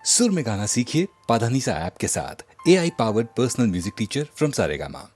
सुर में गाना सीखिए पाधानीसा ऐप के साथ। AI powered personal music teacher from Saregama.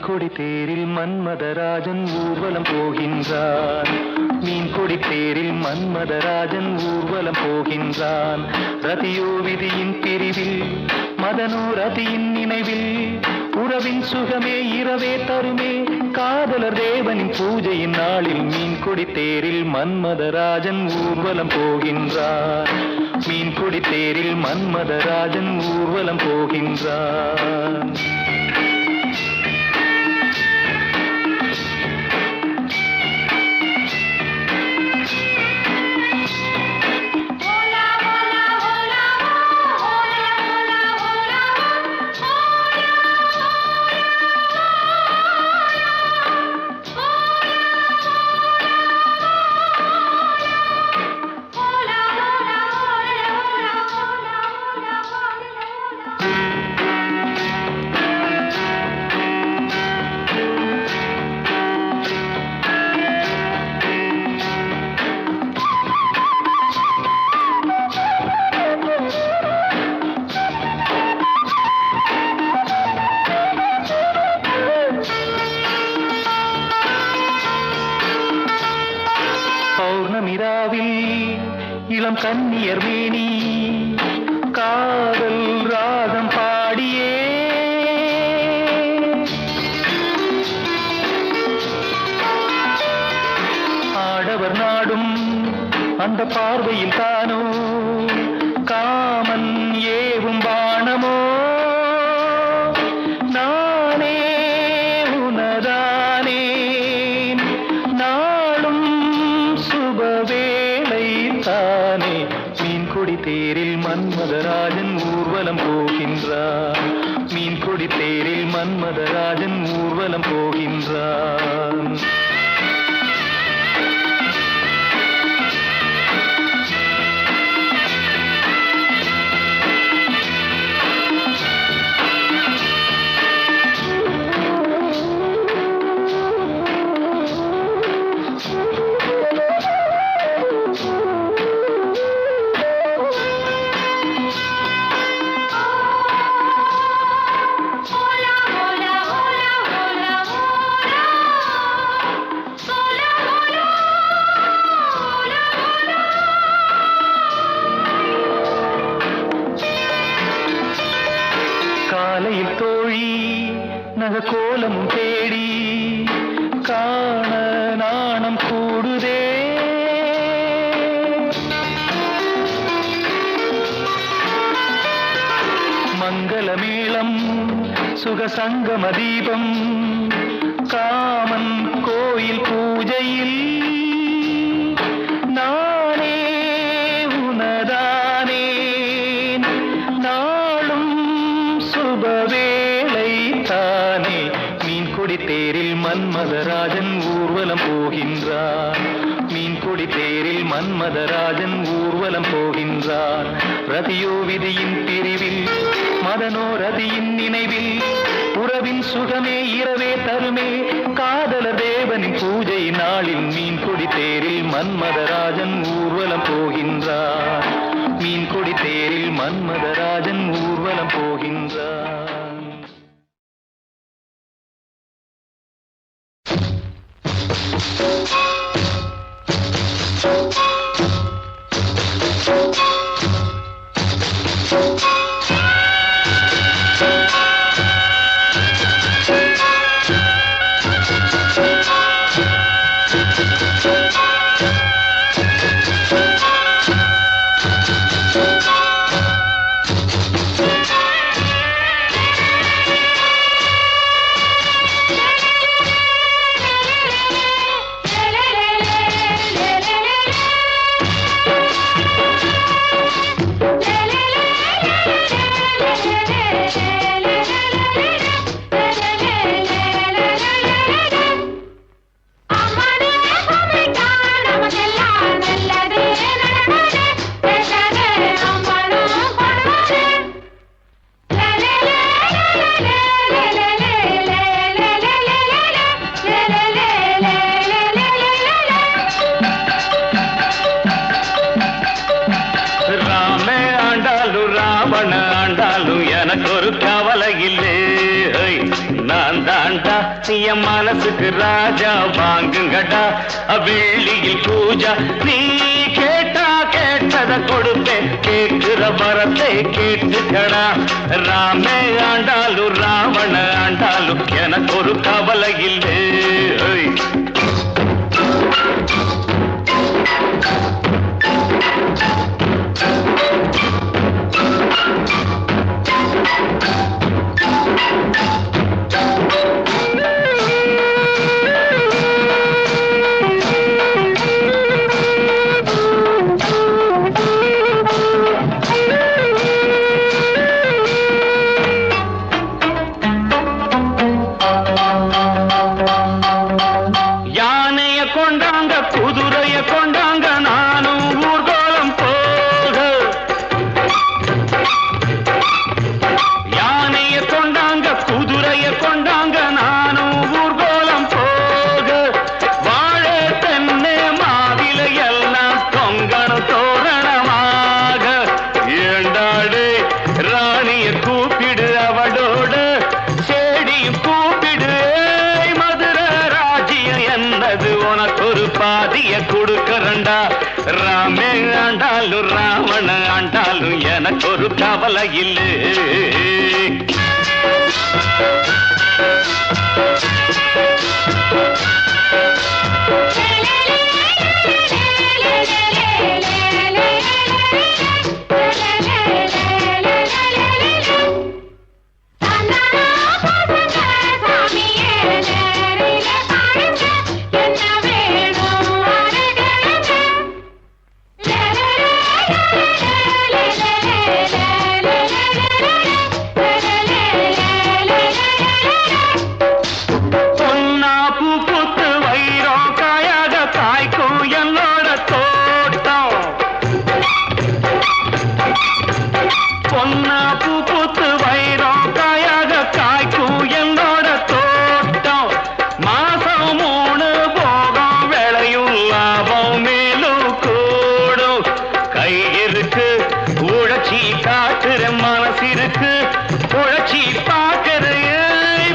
கொடி தேரில் மன்மதராஜன் ஊர்வலம் போகின்றான். மீன் கொடி தேரில் மன்மதராஜன் ஊர்வலம் போகின்றான். ரதியோ விதியின் பிரிவில் மதனோ ரதியின் நினைவில் உறவின் சுகமே இரவே தருமே காதலர் தேவனின் பூஜையின் நாளில் மீன் கொடி தேரில் மன்மதராஜன் ஊர்வலம் போகின்றான். மீன் கொடி தேரில் மன்மதராஜன் ஊர்வலம் போகின்றான். பௌர்ணமிராவில் இளம் கன்னியர் மேனி காதல் ராகம் பாடியே ஆடவர் நாடும் அந்த பார்வையில் தானோ காமன் ஏவும் பாணமோ நானே உனதானே நாளும் சுபவேளை தானே. மீன் கொடி தேரில் மன்மதராஜன் ஊர்வலம் போகின்றான். மீன் கொடி தேரில் மன்மதராஜன் ஊர்வலம் போகின்றான். காலையில் தோழி நகக்கோலமும் தேடி காண நாணம் கூடுதே. மங்களமேளம் சுகசங்கம தீபம் காமன் கோயில் பூஜையில் நானே உனதானே நாளும் சுபவேளை தானே. மீன் கொடி தேரில் மன்மதராஜன் ஊர்வலம் போகின்றான். மீன் கொடி தேரில் மன்மதராஜன் ஊர்வலம் போகின்றான். ரதியோ விதியின் பிரிவில் மதனோ ரதியின் நினைவில் உறவின் சுகமே இரவே தருமே காதலர் தேவனின் பூஜை நாளில் மீன் கொடி தேரில் மன்மதராஜன் ஊர்வலம் போகின்றான். மீன் கொடி தேரில் மன்மதராஜன் ஊர்வலம் போகின்றான். எனக்கு ஒரு கவலை இல்லை. நான் தாண்டா என் மனசுக்கு ராஜா, வாங்குங்கடா வெள்ளியில் பூஜா. நீ கேட்டா கேட்டத கொடுப்பேன், கேட்கிற வரத்தை கேட்டுக்கடா. ராமே ஆண்டாலும் ராவண ஆண்டாலும் எனக்கு ஒரு கவலை இல்லை. குதிரைய கொண்டாங்க நானும் ஊர்கோலம் போக, யானைய கொண்டாங்க குதிரைய கொண்டாங்க நானும் ஊர்கோலம் போக. வாழை தென்னை மாவில எல்லாம் தொங்கணும் தோரணமாக. ஏண்டாடு ராணிய கூப்பிடு, அவளோட செடியும் கூப்பிடு. மதுரை ராஜ்யம் என்னது, உனக்கு ஒரு பாதிய கொடுக்கறண்டா. ராமே ஆண்டாலும் ராவண ஆண்டாலும் எனக்கு ஒரு கவலை இல்லை. மனசிற்கு உழைச்சி பார்க்கறையை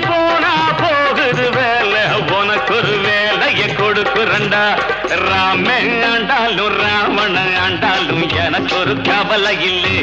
போனா போகுது வேலை, உனக்கு ஒரு வேலையை கொடுக்குறண்டா. ராமே ஆண்டாலும் ராவண ஆண்டாலும் எனக்கு ஒரு கவலை இல்லை.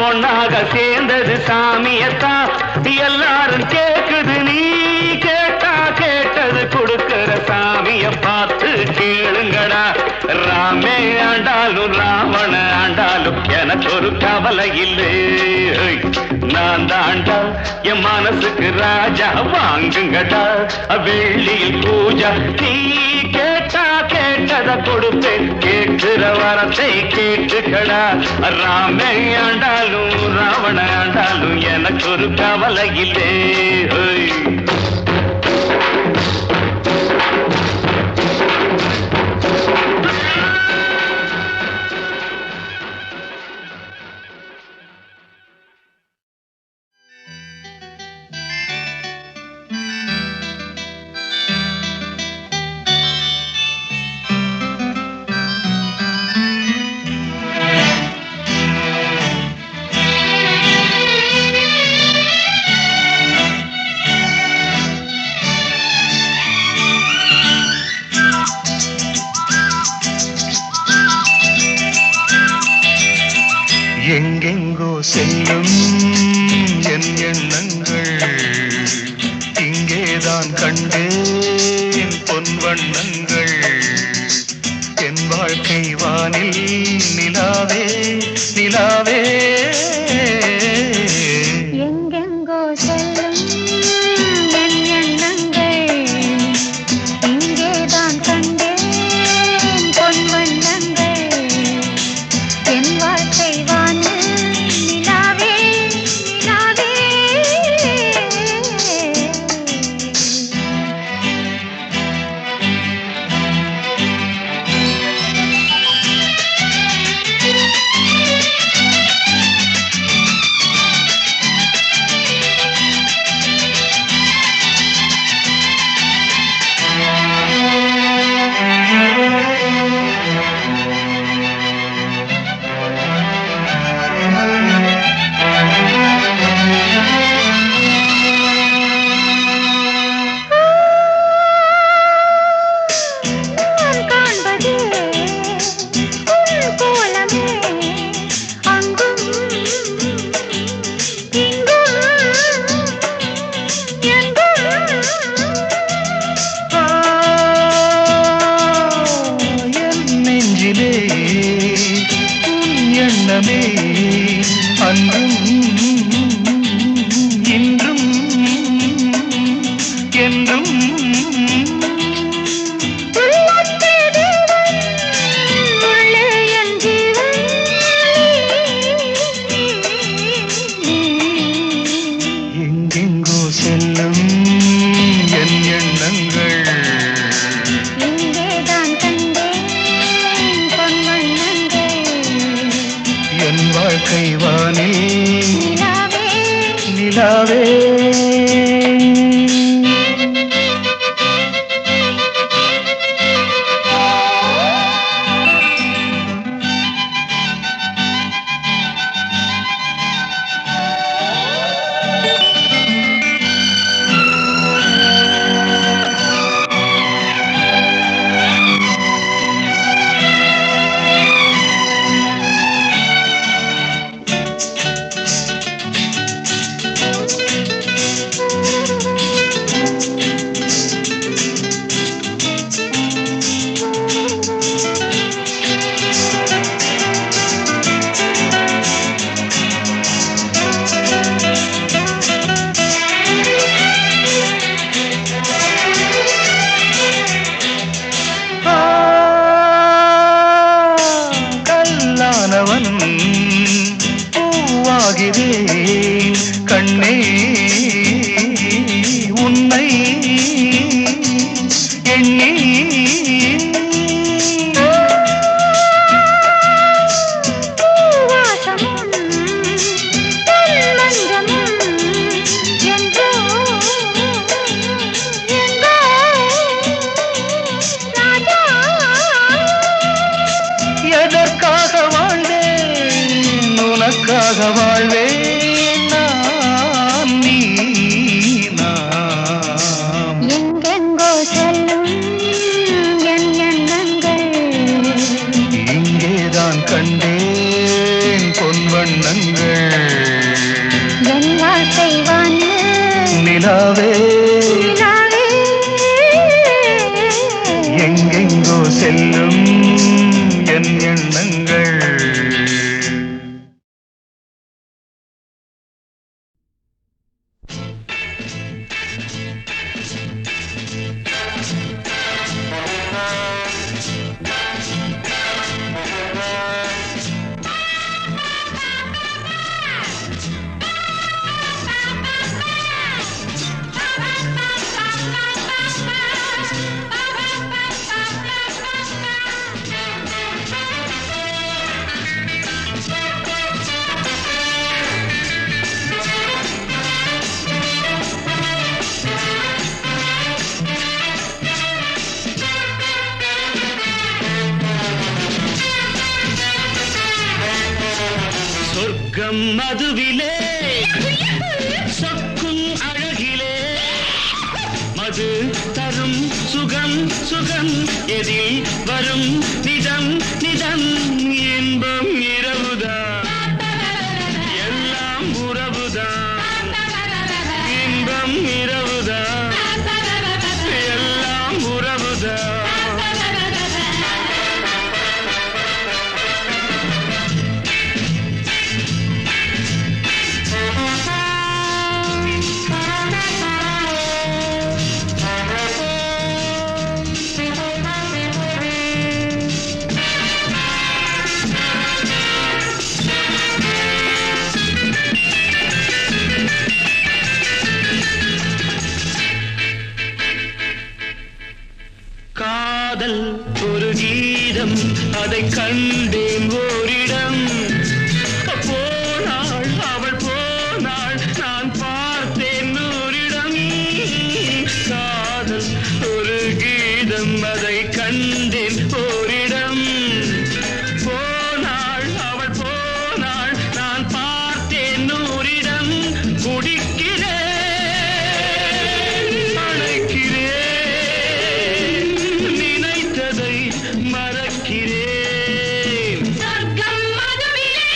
ஒன்னாக சேர்ந்தது சாமியத்தான் எல்லாரும் கேக்குது. நீ கேட்டா கேட்டது கொடுக்கிற சாமிய பார்த்து கேளுங்கடா. ராமே ஆண்டாலும் ராவண ஆண்டாலும் எனக்கு ஒரு கவலை இல்லை. நான் தாண்டா என் மனசுக்கு ராஜா, வாங்குங்கடா வெள்ளியில் பூஜா. நீ கேட்டா கேட்டத கொடுப்பேன், கேட்கிற வரத்தை கேட்டுக்கடா. ராமே ஆண்டாலும் ராவண ஆண்டாலும் எனக்கு ஒரு கவலை இல்லை. செல்லும் என் எண்ணங்கள் இங்கேதான் கண்டேன் பொன் வண்ணங்கள் என் வாழ்க்கை வானில் நிலாவே நிலாவே எங்கெங்கோ செல்லும் என் எண்ணங்கள் இங்கேதான் கண்டேன் பொன் வண்ணங்கள் என் வாழ்க்கை வானில் நிலாவே நிலாவே நான் காண்பதே உன் கோலமே அங்கும் இங்கும் எங்கும் என் நெஞ்சிலே உன் எண்ணமே அன்றும் இன்றும் என்றும் உள்ளத்தே தேவன் உள்ளே என் ஜீவன் எங்கெங்கோ செல்லும் என் எண்ணங்கள் இங்கேதான் கண்டேன் பொன் வண்ணங்கள் என் வாழ்க்கை வானில் நிலாவே நிலாவே கல்லானவன் பூவாகிறேன் கண்ணே உன்னை எண்ணி பூவாசமும் பொன் மஞ்சமும் என்றோ எங்கோ ராஜா எதற்காக வாழ்ந்தேன் உனக்காக வாழ்வேன் நான் நீ நாம் எங்கெங்கோ செல்லும் என் எண்ணங்கள் இங்கேதான் கண்டேன் பொன் வண்ணங்கள் என் வாழ்க்கை வானில் நிலாவே நிலாவே எங்கெங்கோ செல்லும் என் எண்ணங்கள் சொர்க்கம் மதுவிலே சொக்கும் அழகிலே மது தரும் சுகம் சுகம் எதில் வரும் நிதம் நிதம் இன்பம் இரவுதான் அதை கண்டேன் ஓரிடம். போனாள் அவள் போனாள், நான் பார்த்தேன் நூறிடம். காதல் ஒரு கீதம், அதை கண்டேன் ஓரிடம். போனாள் அவள் போனாள், நான் பார்த்தேன் நூறிடம். குடிக்கிறேன் அழைக்கிறேன், நினைத்ததை மறக்கிறேன். சொர்க்கம் மதுவிலே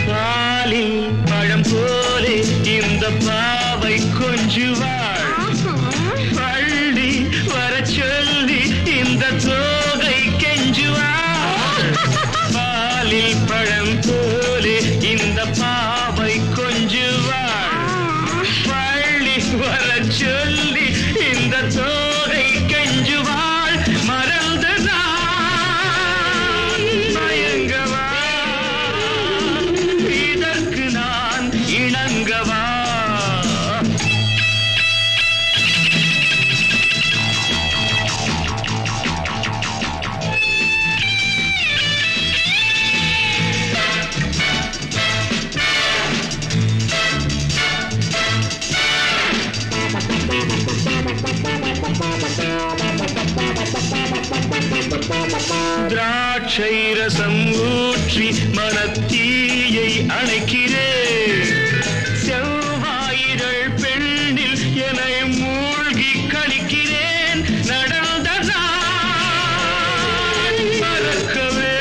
பாலில் பழம் போலே இந்த பாவை கொஞ்சுவாள். பள்ளி வர சொல்லி இந்த தோகை கெஞ்சுவாள். பாலில் பழம் போலே இந்த பாவை கொஞ்சுவாள். பள்ளி வர சொல்லி இந்த தோகை கெஞ்சுவாள். மறந்த நான் மயங்கவா, இதற்கு நான் இணங்கவா? திராட்சை ரசம் ஊற்றி மனத்தீயை அணைக்கிறேன். செவ்வாயிரள் பெண்ணில் என்னை மூழ்கி கழிக்கிறேன். நடந்த நாள் மறக்கவே,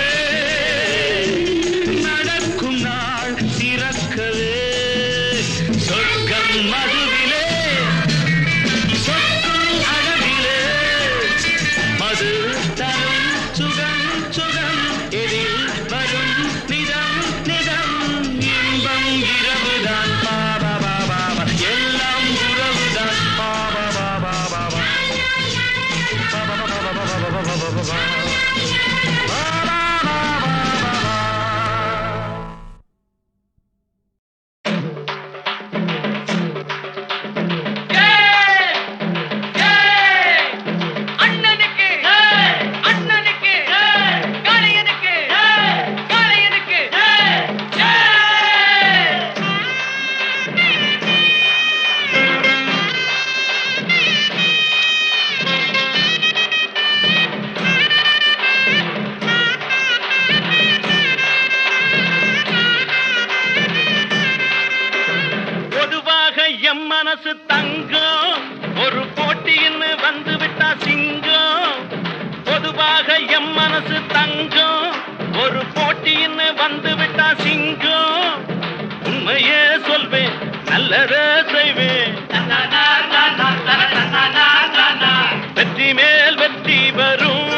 நடக்கும் நாள் சிறக்கவே. சொர்க்கம் மதுவிலே, சொர்க்கம் அழகிலே, மது தரும் சுகம் சுகம், எதில் வரும் நிதம் நிதம். இன்பம் இரவுதான் பாபா பாபா, எல்லாம் உறவுதான் பாபா பாபா பாபா. அண்ணனுக்கு அண்ணனுக்கு காளையனுக்கு காளையனுக்கு பொதுவாக எம் மனசு தங்கம், ஒரு போட்டின்னு வந்து விட்டா சிங்கம். பொதுவாக எம் மனசு தங்கம், ஒரு போட்டின்னு வந்து விட்டா சிங்கம். உண்மையே சொல்வேன், நல்லதே செய்வேன். வெற்றி மேல் வெற்றி வரும்,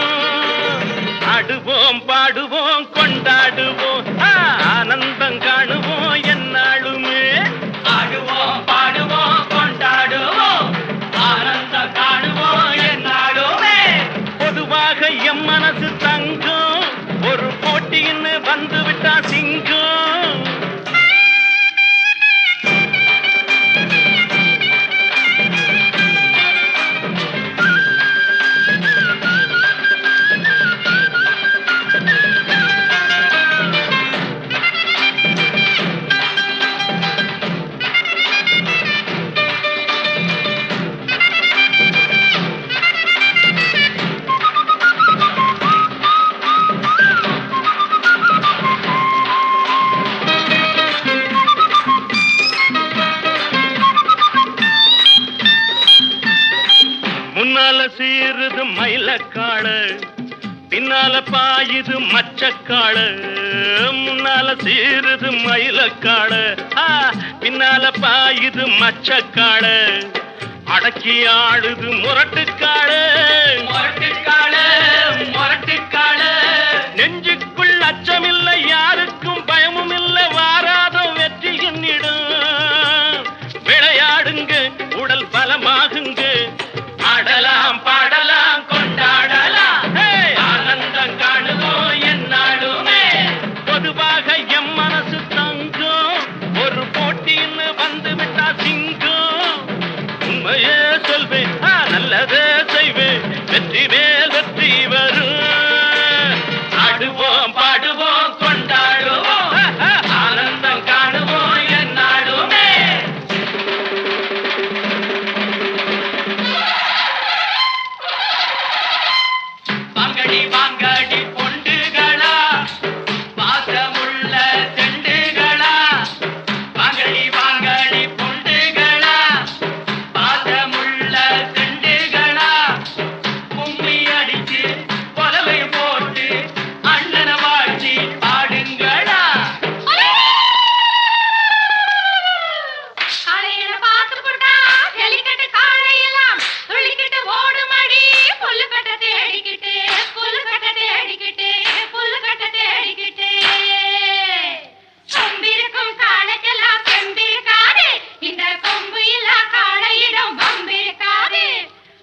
ஆடுவோம் பாடுவோம் கொண்டாடுவோம், ஆனந்தம் காணுவோம் என்னாலுமே. ஆடுவோம் பாடுவோம் கொண்டாடுவோம், ஆனந்தம் காணுவோம் என்னாலுமே. பொதுவாக எம் மனசு தங்கம், ஒரு போட்டின்னு வந்து விட்டா சிங்கம். முன்னால சீருது மயிலக்காடு, பின்னால பாயுது மச்சக்காடு. முன்னால சீருது மயிலக்காள பின்னால பாயுது மச்சக்காள அடக்கி ஆடுது முரட்டுக்காள முரட்டுக்காள முரட்டுக்காள நெஞ்சுக்குள் அச்சமில்லை யாருக்கும் பயமும் இல்லை வாராத வெற்றி என்னிடும் விளையாடுங்க உடல் பலமாகுங்க ஆடலாம் பாடலாம் கொண்டாடலாம் ஆனந்தம் காணுவோம் என்னாலுமே பொதுவாக எம் மனசு தங்கம் ஒரு போட்டின்னு வந்து விட்டா சிங்கம் உண்மையே சொல்வேன் நல்லதே செய்வேன் வெற்றி மேல் வெற்றி வரும் ஆடுவோம் பாடுவோம் கொண்டாடுவோம் ஆனந்தம் காணுவோம் என்னாலுமே வாங்கடி வாங்கடி பொண்டுகளா பாசமுள்ள செண்டுகளா வாங்கடி வாங்கடி பொண்டுகளா பாசமுள்ள செண்டுகளா கும்மி அடிச்சு கொலவை போட்டு அண்ணனை வாழ்த்தி ஆடுங்களா காளையனை பார்த்து புட்டா ஜல்லிக்கட்டு காளையெல்லாம் துள்ளிக்கிட்டு ஓடுமடி புல்லுக்கட்டை தேடிக்கிட்டு புல்லுக்கட்டை தேடிக்கிட்டு புல்லுக்கட்டை தேடிக்கிட்டு கொம்பிருக்கும் காளைக்கெல்லாம் செம்பிருக்காது இந்த கொம்பு இல்லா காளையிடம் வம்பிருக்காது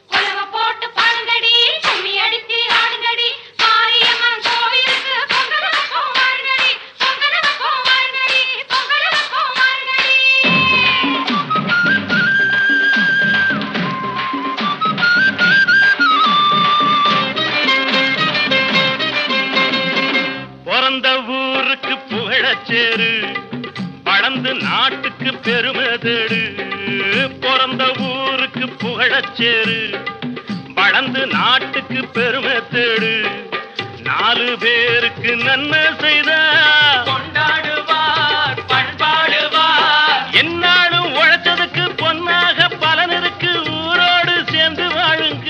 உலக போட்டு பாருங்கடி கும்மி அடித்து ஆடுங்கடி மாரியம்மன் கோவிலுக்கு பொங்கலுக்கும் வாருங்கடி பொங்கலுக்கும் வாருங்கடி பொங்கலுக்கும் வாருங்கடி பிறந்த ஊருக்கு புகழச்சேரு வளர்ந்து நாட்டுக்கு பெருமை தேடு பிறந்த ஊருக்கு புகழச்சேரு வளர்ந்து நாட்டுக்கு பெருமை தேடு 4 பேருக்கு நன்மை செய்த கொண்டாடுவார் பண்பாடுவார் என்னாலும் உழைச்சதுக்கு பொன்னாக பலன் இருக்கு ஊரோடு சேர்ந்து வாழுங்க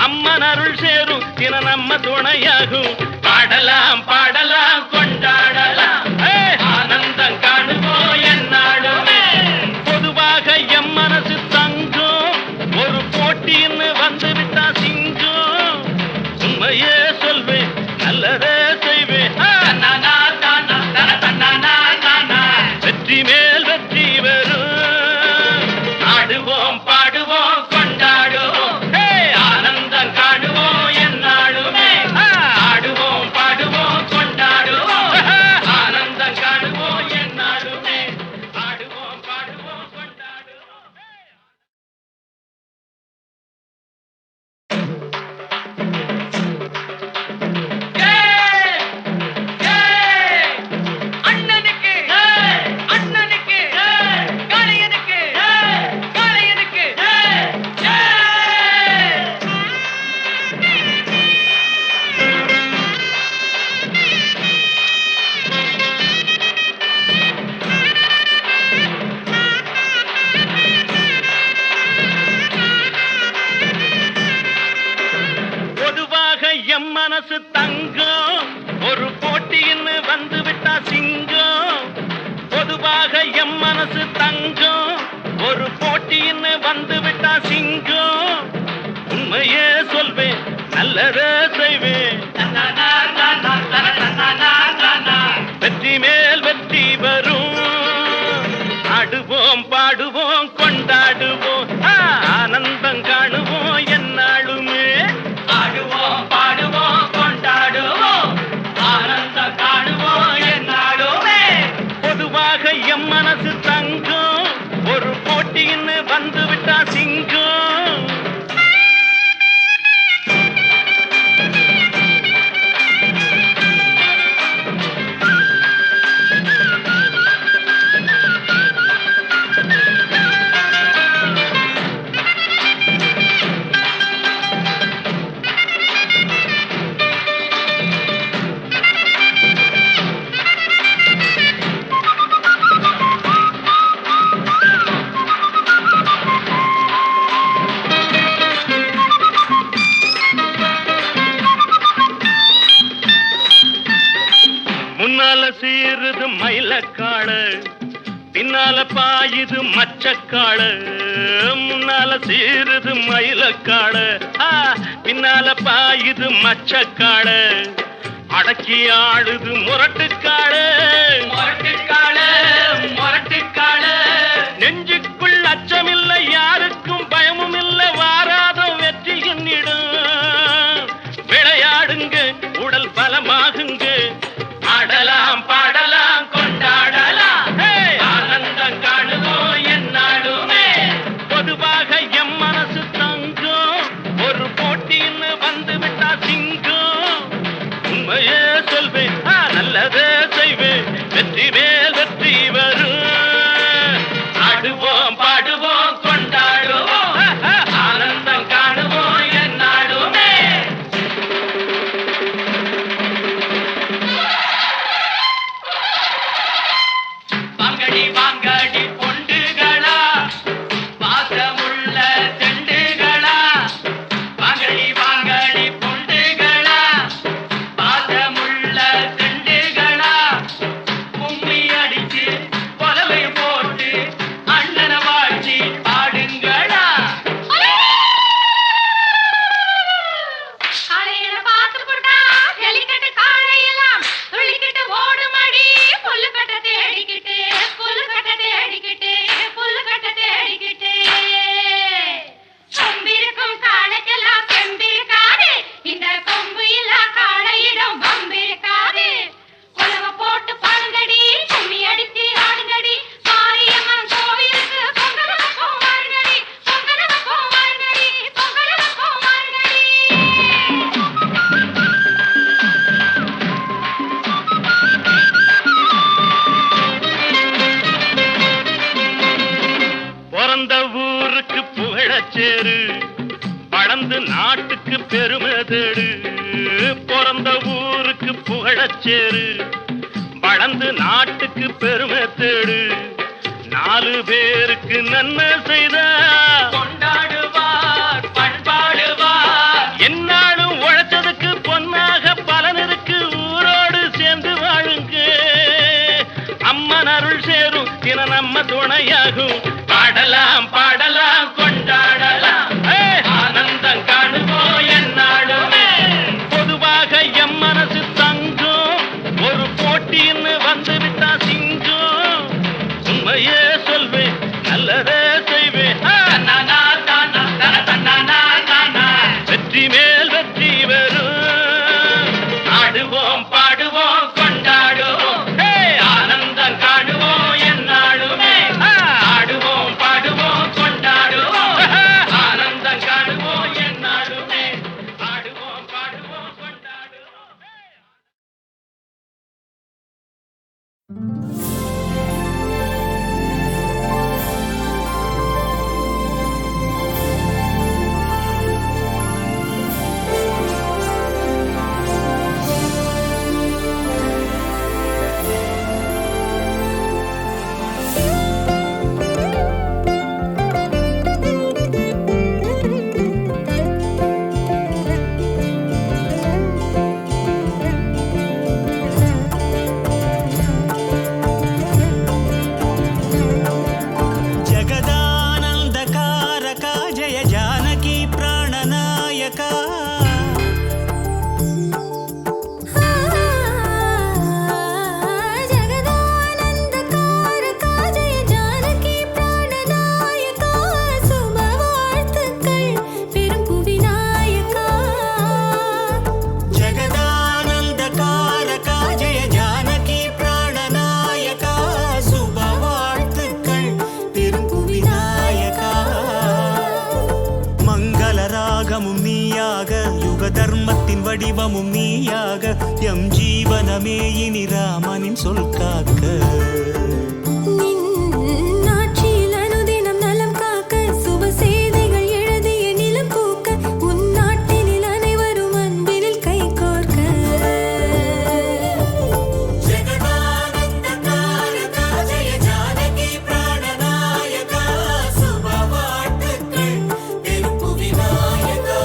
அம்மன் அருள் சேரும் தின நம்ம துணையாகும் பாடலாம் பாடலாம் கொண்டாடலாம் ஆனந்தம் காணுவோம் என்னாலுமே பொதுவாக எம் மனசு தங்கம் ஒரு போட்டின்னு வந்து விட்டா சிங்கம் உண்மையே சொல்வேன் நல்லதே செய்வேன் தன்னானா தானா தன தன்னானா தானா வெற்றி மேல் வெற்றி வரும் ஆடுவோம் பாடுவோம் கொண்டாடுவோம் ஆனந்தம் காணுவோம் என்னாலுமே ஆடுவோம் பாடுவோம் கொண்டாடுவோம் ஆனந்தம் காணுவோம் என்னாலுமே ஆடுவோம் பாடுவோம் கொண்டாடுவோம் அண்ணனுக்கு அண்ணனுக்கு காளையனுக்கு காளையனுக்கு பொதுவாக எம் மனசு தங்கம் ஒரு போட்டின்னு வந்து விட்டா சிங்கம் பொதுவாக எம் மனசு தங்கம் ஒரு போட்டின்னு வந்து விட்டா சிங்கம் உண்மையே சொல்வேன் நல்லதே செய்வேன் தன்னானா தானா தன தன்னானா தானா வெற்றி மேல் வெற்றி வரும் ஆடுவோம் பாடுவோம் கொண்டாடுவோம் ஆனந்தம் காணுவோம் என்னாலுமே ஆடுவோம் பாடுவோம் கொண்டாடுவோம் ஆனந்தம் காணுவோம் என்னாலுமே பொதுவாக எம் மனசு தங்கம் ஒரு போட்டின்னு வந்து விட்டா சிங்கம் முன்னால சீருது மயிலக்காடு, பின்னால பாயுது மச்சக்காடு. முன்னால சீருது மயிலக்காடு, பின்னால பாயுது மச்சக்காடு. அடக்கி ஆடுது முரட்டுக்காடு, முரட்டுக்காடு முரட்டுக்காடு. நெஞ்சுக்குள் அச்சமில்லை, யாருக்கும் பயமும் இல்லை, வாராத வெற்றி என்னிடும். விளையாடுங்க, உடல் பலமாகுங்க, ஆடலாம் பாடலாம் கொண்டாடலாம், ஆனந்தம் காணுவோம் என்னாலுமே. பொதுவாக எம் மனசு தங்கும், ஒரு போட்டின்னு வந்து விட்டா சிங்கம். உண்மையே சொல்வேன், நல்லதே செய்வேன், வெற்றி மேல் வெற்றி வரும். ஆடுவோம் பாடுவோம் கொண்டாடுவோம், ஆனந்தம் காணுவோம் என்னாலுமே. வாங்கடி வாங்கடி பொண்டுகளா, பாசமுள்ள செண்டுகளா. வாங்கடி வாங்கடி பொண்டுகளா, பாசமுள்ள செண்டுகளா. கும்மி அடிச்சு கொலவை போட்டு அண்ணன வாழ்ச்சி பாடுங்களா. காளையில பார்த்து போட்டா ஜல்லிக்கட்டு காளையெல்லாம் துள்ளிக்கிட்டு ஓடுமடி. புல்லுக்கட்ட தேடிக்கிட்டு புல்லுக்கட்ட தேடிக்கிட்டு புல்லுக்கட்ட தேடிக்கிட்டு. கொம்பிருக்கும் காளைக்கெல்லாம் செம்பிருக்காது, இந்த கொம்பு இல்லா காளையிடம் வம்பிருக்காது. உலவ போட்டு பாடுங்கடி, கும்மி அடித்து ஆடுங்கடி. மாரியம்மன் கோவிலுக்கு பொங்கல் வைப்போம் வாருங்கடி, பொங்கல் வைப்போம் வாருங்கடி, பொங்கல் வைப்போம் வாருங்கடி. பிறந்த ஊருக்கு புகழச்சேரு, வளர்ந்து நாட்டுக்கு பெருமை தேடு. பிறந்த ஊருக்கு புகழச்சேரு, வளர்ந்து நாட்டுக்கு பெருமை தேடு. 4 பேருக்கு நன்மை செய்தா கொண்டாடுவார் பண்பாடுவார், என்னாலும் உழைச்சதுக்கு பொன்னாக பலன் இருக்கு. ஊரோடு சேர்ந்து வாழுங்க, அம்மன் அருள் சேரும், தின நம்ம துணையாகும். பாடலாம் பாடலாம் கொண்டாடலாம், ஆனந்தம் காணுவோம் என்னாலுமே. பொதுவாக எம் மனசு தங்கும், ஒரு போட்டின்னு வந்து விட்டா சிங்கம். உண்மையே சொல்வேன், நல்லதே செய்வேன், தன்னானா தானா தன தன்னானா தானா. வெற்றி மேல் வெற்றி வரும். ஆடுவோம் பாடுவோம் கொண்டாடுவோம், ஆனந்தம் காணுவோம் என்னாலுமே. ஆடுவோம் பாடுவோம் கொண்டாடுவோம், ஆனந்தம் காணுவோம் என்னாலுமே. ஆடுவோம் பாடுவோம் கொண்டாடுவோம். जगदानन्दकारका जय जानकी प्राणनायका. ஜகதானந்தகாரகா ஜெய ஜானகி பிராணநாயகா. சுப வாழ்த்துக்கள் பெரும் புவிநாயகா. जगदानन्दकारका जय जानकी प्राणनायका. शुभ வாழ்த்துக்கள் பெரும் புவிநாயகா. மங்கள ராகமும் நீயாக, யுக தர்மத்தின் வடிவமும் நீயாக. எம் ஜீவனமே இனி ராமனின் சொல் காக்க. நின் ஆட்சியில் அனுதினம் நலம் காக்க, சுப செய்திகள் எழுதிய நிலம் பூக்க. உன் நாட்டினில் அனைவரும் அன்பினில் கை கோர்க்க. ஜெகதானந்தகாரகா ஜெய ஜானகி பிராணநாயகா. சுப வாழ்த்துக்கள் பெரும் புவிநாயகா.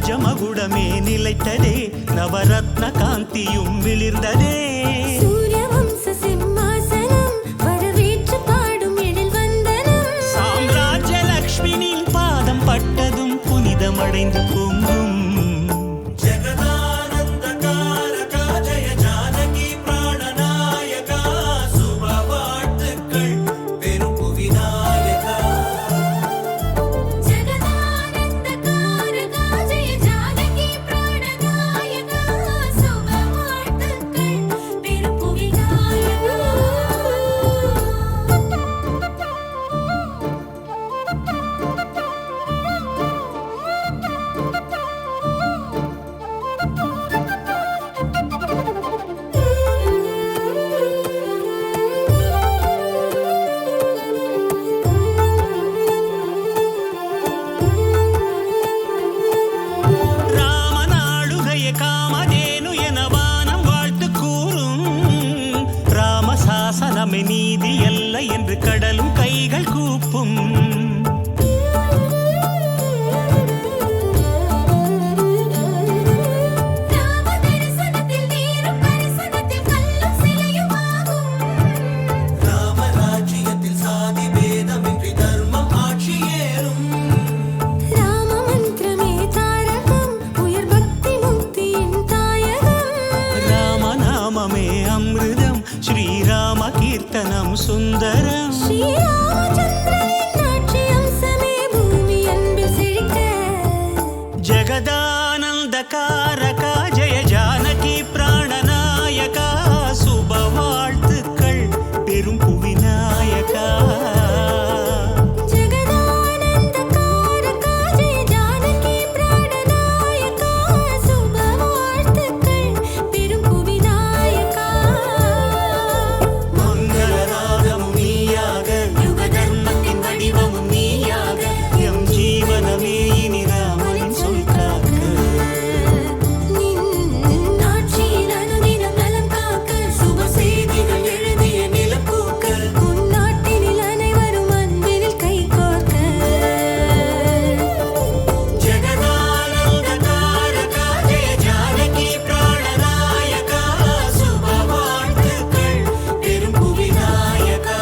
ராஜமகுடமே நிலைத்ததே, நவரத்ன காந்தியும் விளிர்ந்ததே. சூரிய வம்ச சிம்மாசனம் வரவேற்று பாடும் எழில் வந்தனம். சாம்ராஜ்ய லக்ஷ்மியின் பாதம் பட்டதும் புனிதமடைந்து பொங்கும். நீதி அல்ல என்று கடலும் கைகள் கூப்பும். ராமராஜ்யத்தில் சாதி பேதமின்றி தர்மம் ஆட்சியேறும். ராம மந்திரமே தாரகம், உயர் பக்தி முக்தியின் தாயகம். ராமநாமமே அமிர்தம், ஸ்ரீராம கீர்த்தனம் சுந்தரம். ஸ்ரீராமச்சந்திரனின் ஆட்சி அம்சமே பூமி அன்பில் செழிக்க. ஜெகதானந்த காரகா ஜெய ஜானகி பிராணநாயகா, சுப வாழ்த்துக்கள் பெரும் புவிநாயகா. ஜெகதானந்த காரகா ஜெய ஜானகி பிராணநாயகா, சுப வாழ்த்துக்கள் பெரும் புவிநாயகா. மங்களநாதமும் நீயாக, யுக தர்மத்தின் வடிவமும் நீயாக, எம் ஜீவனமே இனி ராமனின் சொல் காக்க. நின் ஆட்சியில் அனுதினம் நலம் காக்க, சுப செய்திகள் எழுதிய நிலம் பூக்க, உன் நாட்டினில் அனைவரும் அன்பினில் கைகோர்க்க. ஜெகதானந்த காரகா ஜெய ஜானகி பிராணநாயகா, சுப வாழ்த்துக்கள் பெரும் புவிநாயகா.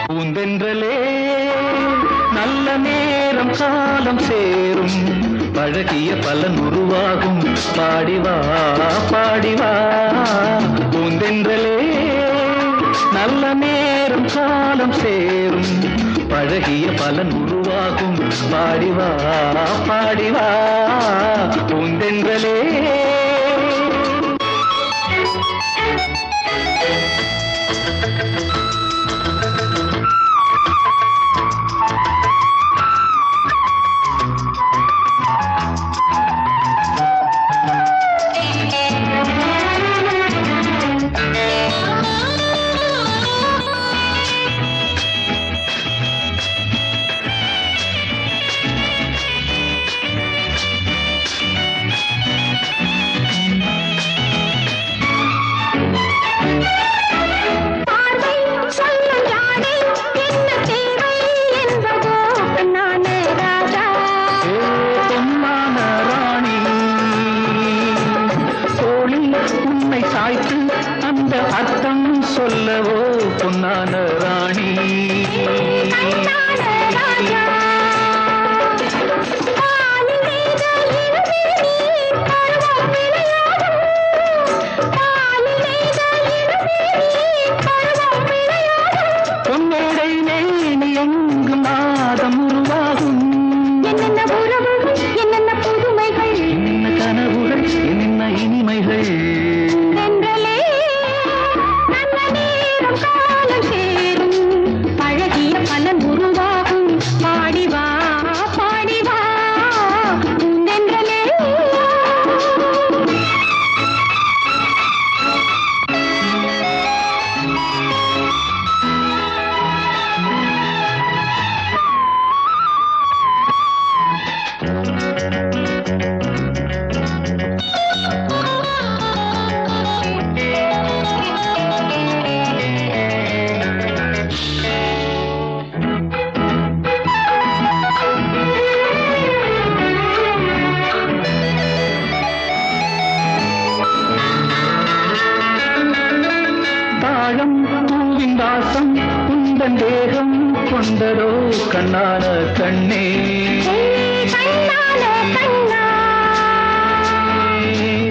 பூந்தென்றலே நல்ல நேரம் காலம் சேரும், பழகிய பலன் உருவாகும், பாடிவா பாடிவா. பூந்தென்றலே நல்ல நேரம் காலம் சேரும், பழகிய பலன் உருவாகும், பாடிவா பாடிவா. பூந்தென்றலே இனிமைகள் வாசம் உந்தன் தேகம் கொண்டதோ கண்ணான கண்ணே கண்ணான கண்ணா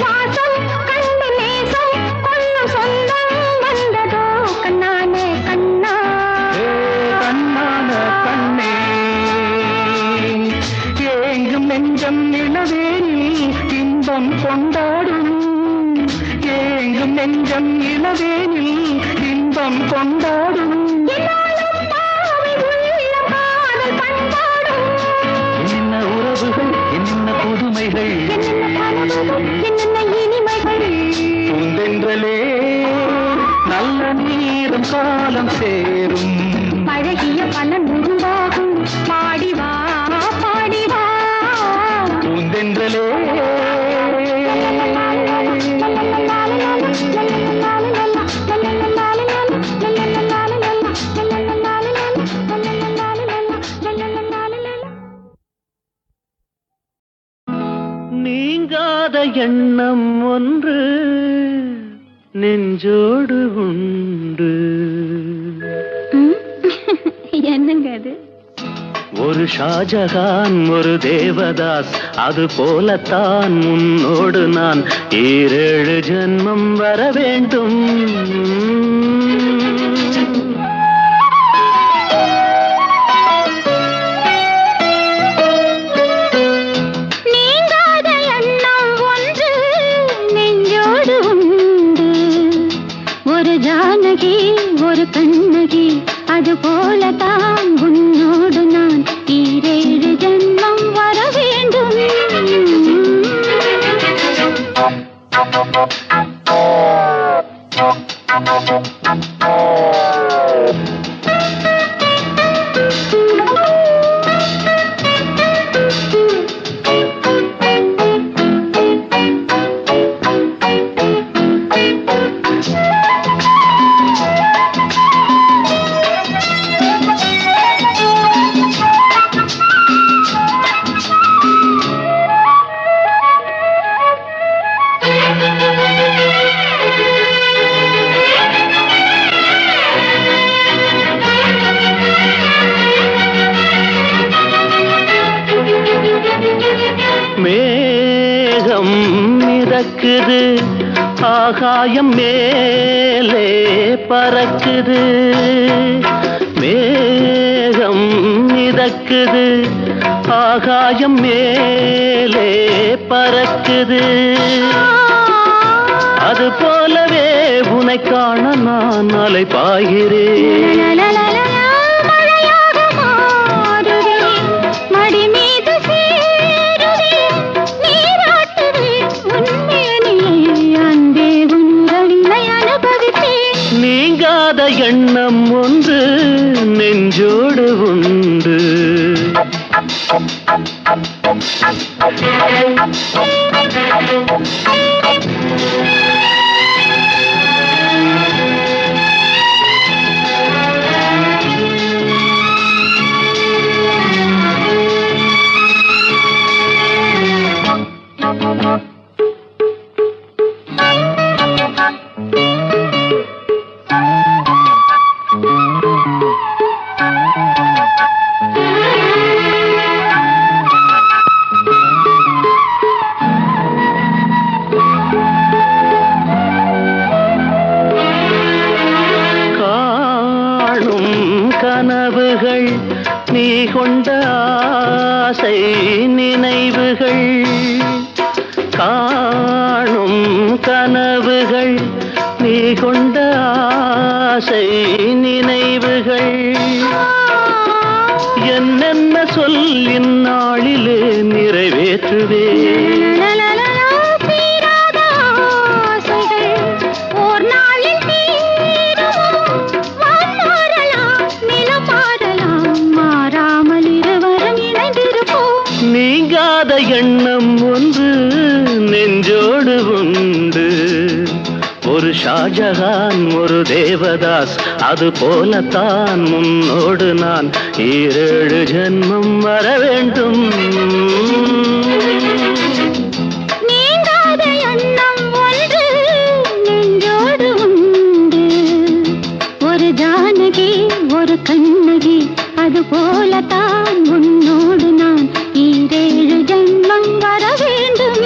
வாசம் கண்டு நேசம் கொள்ளும் சொந்தம் வந்ததோ கண்ணான கண்ணா கண்ணான கண்ணே ஏங்கும் நெஞ்சம் இளவேனில் இன்பம் கொண்டாடும் ஏங்கும் நெஞ்சம் இளவேனில் இன்பம் கொண்டாடும் என்ன உறவுகள் என்ன புதுமைகள் என்னென்ன இனிமைகள் பூந்தென்றலே நல்ல நேரம் காலம் சேரும் பழகிய பலன் உருவாகும் பாடிவா பாடிவா பூந்தென்றலே நீங்காத எண்ணம் ஒன்று நெஞ்சோடு உண்டு என்னங்க அது ஒரு ஷாஜகான் ஒரு தேவதாஸ் அது போலத்தான் உன்னோடு நான் 7 ஜென்மம் வர வேண்டும் நீங்காத எண்ணம் ஒன்று நெஞ்சோடு உண்டு ஒரு ஜானகி ஒரு கண்ணகி அது போலதான் உன்னோடு நான் 7 ஜென்மம் வர வேண்டும் மேகம் மிதக்குது ஆகாயம் மேலே பறக்குது மேகம் மிதக்குது ஆகாயம் மேலே பறக்குது அது போலவே உன்னை காண நான் அலை பாய்கிறேன் மழையாக மாறுதே மடி மீது சேருதே நீராட்டுதே உண்மையனிலே அன்பே உங்களை அனுபவித்தேன் நீங்காத எண்ணம் ஒன்று நெஞ்சோடு உண்டு கனவுகள் நீ கொண்ட ஆசை நினைவுகள் காணும் கனவுகள் நீ கொண்ட ஆசை நினைவுகள் என்னென்ன சொல்லின் நாளிலே நிறைவேற்றுவே நீங்காத எண்ணம் ஒன்று நெஞ்சோடு உண்டு ஒரு ஷாஜகான் ஒரு தேவதாஸ் அது போலத்தான் முன்னோடு நான் 7 ஜென்மம் வர வேண்டும் நீங்காத எண்ணம் ஒன்று நெஞ்சோடு உண்டு ஒரு ஜானகி ஒரு கண்ணகி அது போலத்தான் உன்னோடு நான் ஈரேழு ஜன்மம் வர வேண்டும்.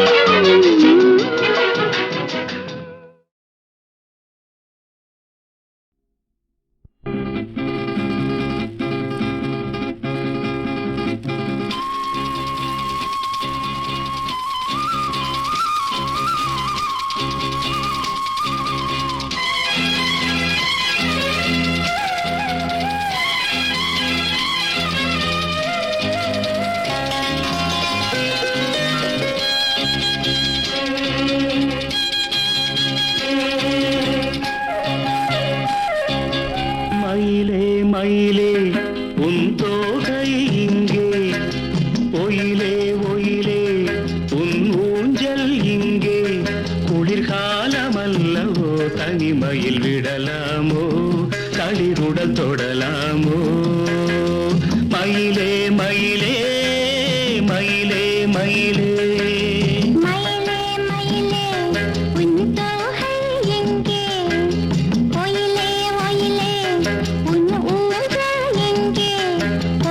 மயிலே மயிலே உன் தோகை இங்கே, ஒயிலே ஒயிலே உன் ஊஞ்சல் இங்கே, குளிர்காலமல்லவோ தனிமையில் விடலாமோ களிருடல் தொடலாமோ. மயிலே மயிலே மயிலே மயிலே மயிலே மயிலே உன் தோகை எங்கே, ஒயிலே ஒயிலே உன் ஊஞ்சல் எங்கே,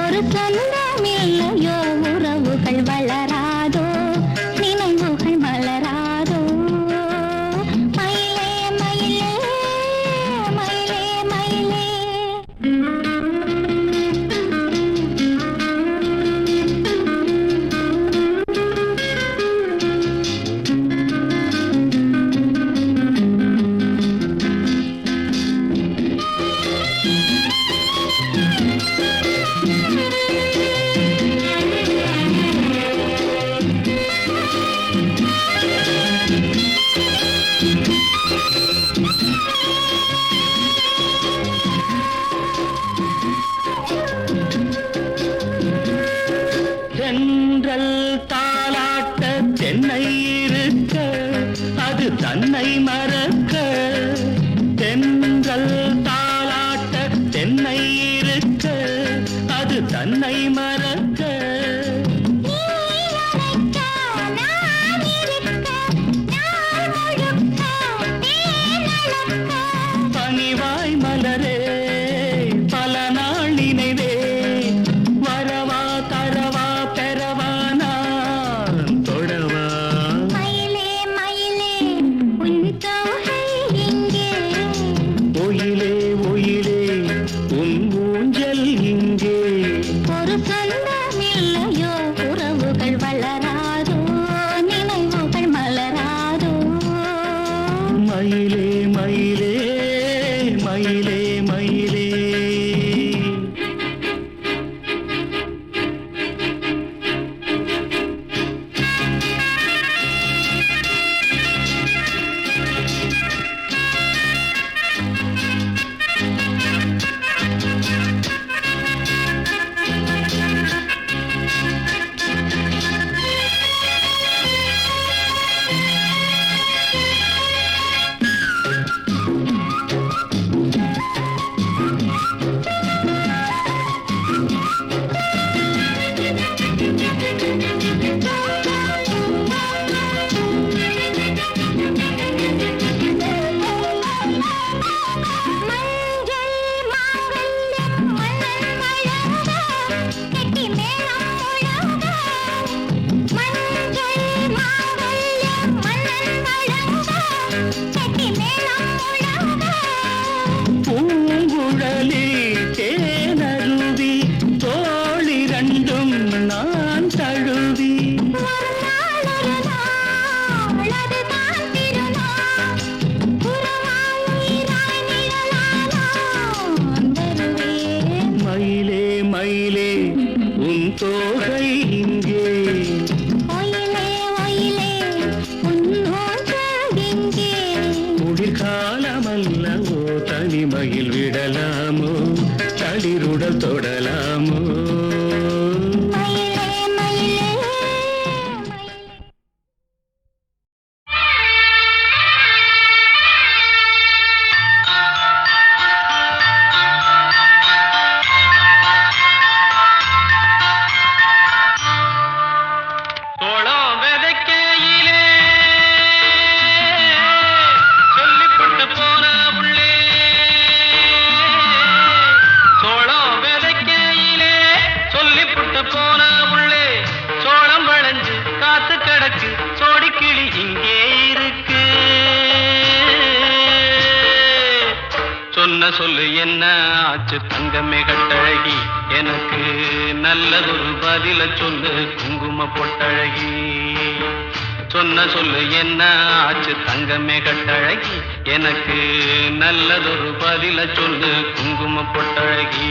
ஒரு சொந்தமில்லையோ உறவுகள் வளராதோ நினைவுகள் மலராதோ. மயிலே மயிலே மயிலே மயிலே. தென்றல் தாலாட்ட தென்னை இருக்க அது தன்னை மறக்க, தென்றல் தாலாட்ட தென்னை இருக்க அது தன்னை மறக்க. பனிவாய் மலரே பல நாள் நினைவே, வரவா தரவா பெறவா நான் தொடவா. மயிலே மயிலே உன் தோகை எங்கே, ஒயிலே ஒயிலே உன் ஊஞ்சல் இங்கே, ஒரு சொந்தமில்லையோ உறவுகள் வளராதோ நினைவுகள் மலராதோ. மயிலே மயிலே மயிலே மயிலே. பூங்குழலி தேனருவி தோளிரண்டும் நான் தழுவி, மயிலே மயிலே உன் தோகை இங்கே, குளிர்காலமல்லவோ தனிமையில் விடலாமோ களிருடல் தொடலாமோ. தோளம் விதைக்கையிலே சொல்லிப்பட்டு போன உள்ளே சொன்ன சொல்லு என்ன ஆச்சு தங்கமே கட்டழகி எனக்கு நல்லதொரு பதில சொல்லு குங்கும பொட்டழகி சொன்ன சொல்லு என்ன ஆச்சு தங்கமே கட்டழகி எனக்கு நல்லதொரு பதில சொல்லு குங்கும பொட்டழகி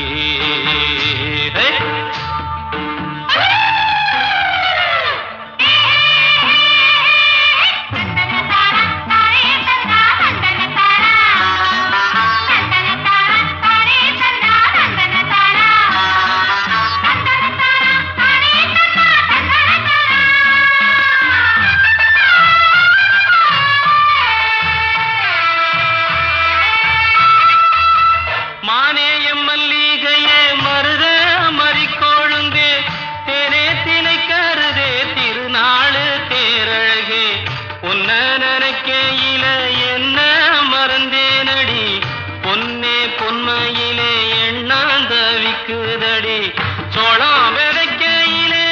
சோளம் விதைக்கையிலே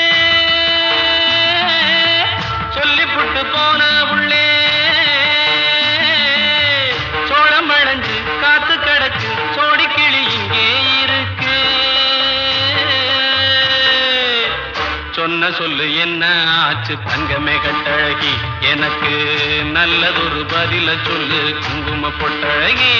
சொல்லிப்புட்டு போன உள்ளே சோளம் வளைஞ்சு காத்து கிடக்கு சோடி கிளி இங்கே இருக்கு சொன்ன சொல்லு என்ன ஆச்சு தங்கமே கட்டழகி எனக்கு நல்லதொரு பதில சொல்லு குங்கும பொட்டழகி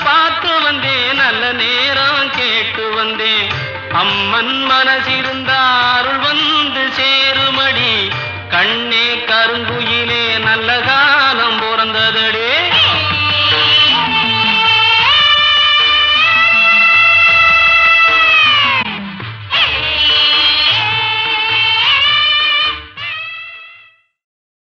பார்த்து வந்தேன் நல்ல நேரம் கேட்டு வந்தேன் அம்மன் மனச